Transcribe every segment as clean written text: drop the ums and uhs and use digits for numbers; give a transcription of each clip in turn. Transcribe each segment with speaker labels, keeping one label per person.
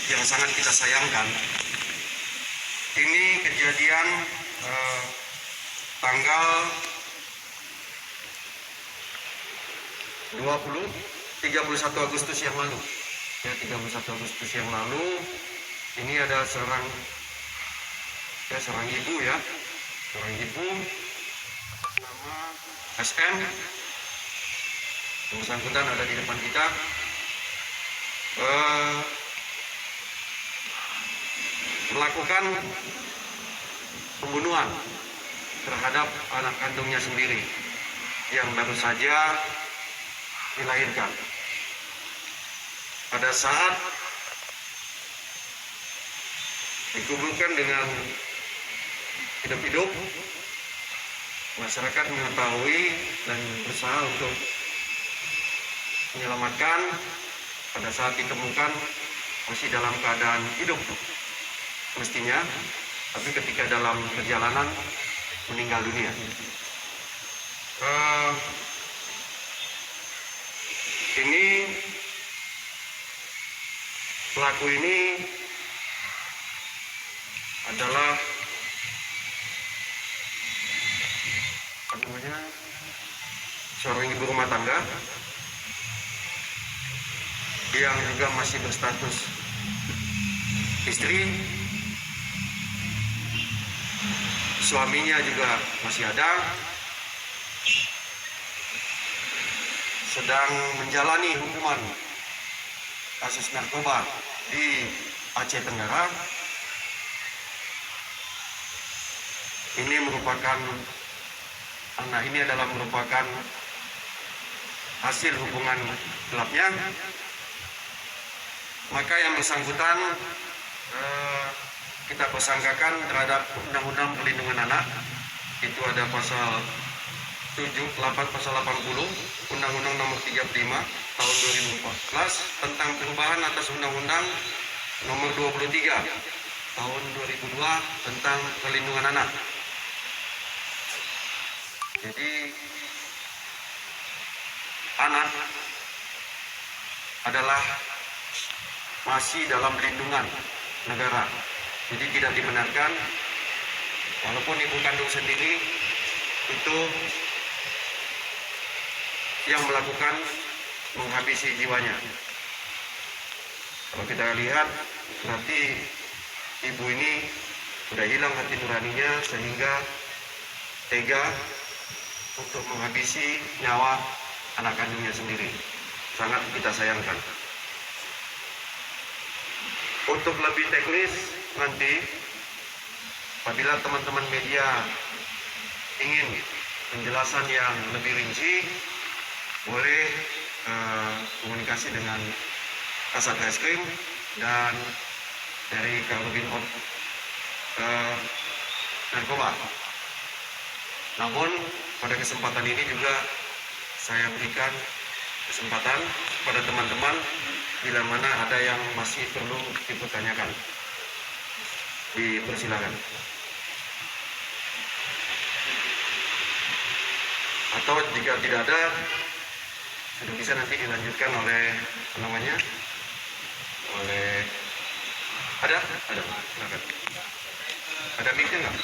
Speaker 1: yang sangat kita sayangkan. Ini kejadian tanggal 31 Agustus yang lalu. Ya, 31 Agustus yang lalu ini ada seorang ibu ya. Seorang ibu nama SM. Yang bersangkutan ada di depan kita. Melakukan pembunuhan terhadap anak kandungnya sendiri yang baru saja dilahirkan. Pada saat dikuburkan dengan hidup-hidup, masyarakat mengetahui dan berusaha untuk menyelamatkan. Pada saat ditemukan masih dalam keadaan hidup mestinya, tapi ketika dalam perjalanan meninggal dunia. Ini pelaku ini adalah seorang ibu rumah tangga yang juga masih berstatus istri. Suaminya juga masih ada, sedang menjalani hukuman kasus narkoba di Aceh Tenggara. Ini adalah merupakan hasil hubungan gelapnya. Maka yang bersangkutan kita persangkakan terhadap Undang-Undang Perlindungan Anak. Itu ada pasal 78 pasal 80 Undang-Undang Nomor 35 tahun 2014 tentang perubahan atas Undang-Undang Nomor 23 tahun 2002 tentang perlindungan anak. Jadi anak adalah masih dalam lindungan negara. Jadi tidak dibenarkan, walaupun ibu kandung sendiri itu yang melakukan menghabisi jiwanya. Kalau kita lihat, berarti ibu ini sudah hilang hati nuraninya sehingga tega untuk menghabisi nyawa anak kandungnya sendiri. Sangat kita sayangkan. Untuk lebih teknis nanti, apabila teman-teman media ingin penjelasan yang lebih rinci, boleh komunikasi dengan Kasat Reskrim dan dari Kabinot Narkoba. Namun pada kesempatan ini juga saya berikan kesempatan pada teman-teman bila mana ada yang masih perlu dipertanyakan. Dipersilakan. Atau jika tidak ada, sudah bisa nanti dilanjutkan oleh ada, silakan. Ada mic-nya nggak?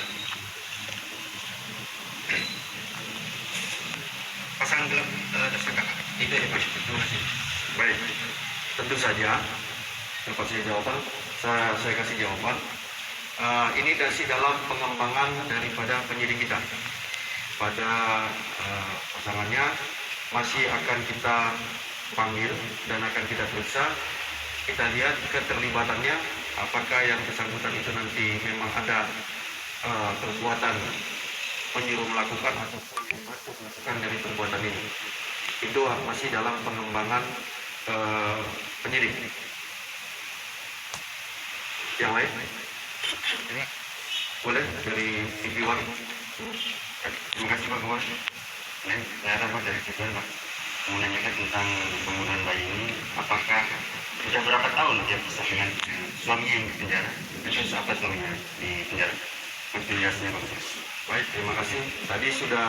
Speaker 1: Pasangan gelap tersangka itu ya Pak. Terima kasih. Baik, tentu saja dapat saya kasih jawaban. Ini masih dalam pengembangan daripada penyidik kita. Pada pasangannya masih akan kita panggil dan akan kita periksa. Kita lihat keterlibatannya, apakah yang bersangkutan itu nanti memang ada perbuatan menyuruh melakukan atau melakukan dari perbuatan ini. Itu masih dalam pengembangan penyidik. Yang lain? Boleh dari TV One. Terima kasih Pak Kemas. Saya dapat dari TV One Pak, menanyakan tentang pembunuhan bayi ini. Apakah sudah berapa tahun dia bersama dengan suaminya yang di penjara? Terus apa suaminya di penjara? Penjelasannya Pak. Baik, terima kasih. Tadi sudah